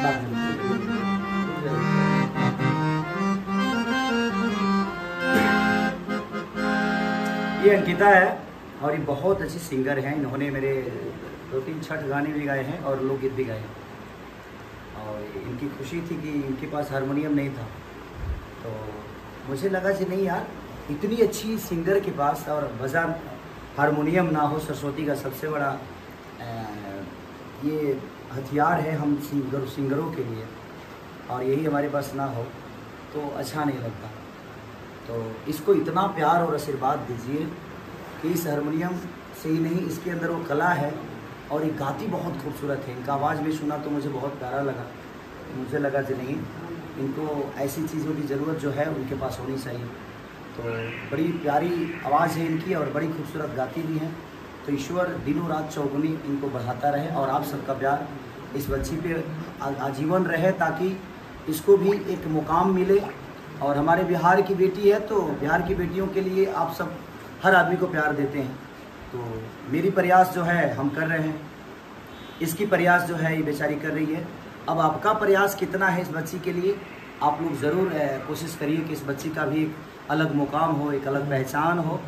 ये अंकिता है और ये बहुत अच्छी सिंगर हैं। इन्होंने मेरे 2-3 छठ गाने भी गाए हैं और लोकगीत भी गाए हैं। और इनकी खुशी थी कि इनके पास हारमोनियम नहीं था, तो मुझे लगा कि नहीं यार, इतनी अच्छी सिंगर के पास और बजा हारमोनियम ना हो। सरस्वती का सबसे बड़ा ये हथियार है हम सिंगरों के लिए, और यही हमारे पास ना हो तो अच्छा नहीं लगता। तो इसको इतना प्यार और आशीर्वाद दीजिए कि इस हारमोनियम से ही नहीं, इसके अंदर वो कला है और ये गाती बहुत खूबसूरत है। इनका आवाज़ भी सुना तो मुझे बहुत प्यारा लगा। मुझे लगा कि नहीं, इनको ऐसी चीज़ों की ज़रूरत जो है उनके पास होनी चाहिए। तो बड़ी प्यारी आवाज़ है इनकी और बड़ी खूबसूरत गाती भी हैं। तो ईश्वर दिनों रात चौगुनी इनको बढ़ाता रहे और आप सबका प्यार इस बच्ची पे आजीवन रहे, ताकि इसको भी एक मुकाम मिले। और हमारे बिहार की बेटी है, तो बिहार की बेटियों के लिए आप सब हर आदमी को प्यार देते हैं। तो मेरी प्रयास जो है हम कर रहे हैं, इसकी प्रयास जो है ये बेचारी कर रही है। अब आपका प्रयास कितना है इस बच्ची के लिए, आप लोग ज़रूर कोशिश करिए कि इस बच्ची का भी एक अलग मुकाम हो, एक अलग पहचान हो।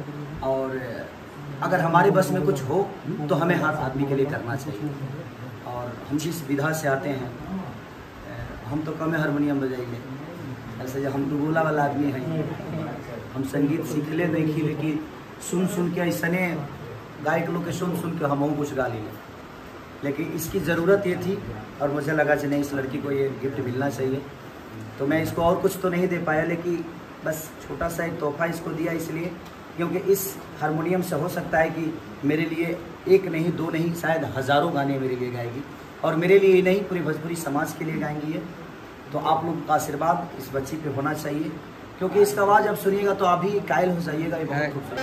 और अगर हमारे बस में कुछ हो तो हमें हर आदमी के लिए करना चाहिए। और हम जिस विधा से आते हैं, हम तो कम हारमोनियम बजाइए, ऐसे जो हम डुबोला वाला आदमी हैं। हम संगीत सीखले नहीं की, लेकिन सुन सुन के ऐसने गायक लोग के सुन के हम कुछ गा लिए। लेकिन इसकी ज़रूरत ये थी और मुझे लगा कि नहीं, इस लड़की को ये गिफ्ट मिलना चाहिए। तो मैं इसको और कुछ तो नहीं दे पाया, लेकिन बस छोटा सा एक तोहफा इसको दिया, इसलिए क्योंकि इस हारमोनियम से हो सकता है कि मेरे लिए एक नहीं, दो नहीं, शायद हज़ारों गाने मेरे लिए गाएगी। और मेरे लिए ही नहीं, पूरी भोजपुरी समाज के लिए गाएंगी ये। तो आप लोग का आशीर्वाद इस बच्ची पे होना चाहिए, क्योंकि इसका आवाज़ आप सुनिएगा तो आप भी कायल हो जाइएगा। ये बहुत खूबसूरत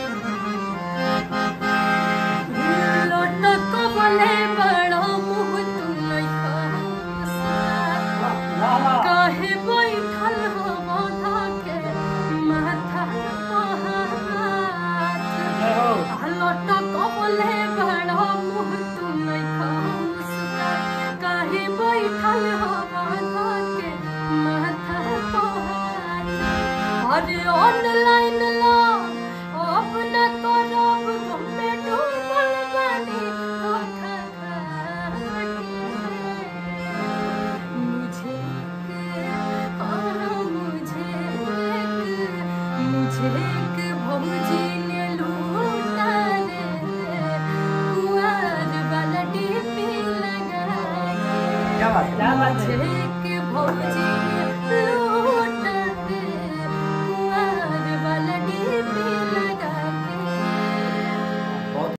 ऑनलाइन ला अपना करब घूमे डूबल बनी मुझे भौजी ने लूटा रे, कुंवर वाला डीपी लगा। क्या बात है।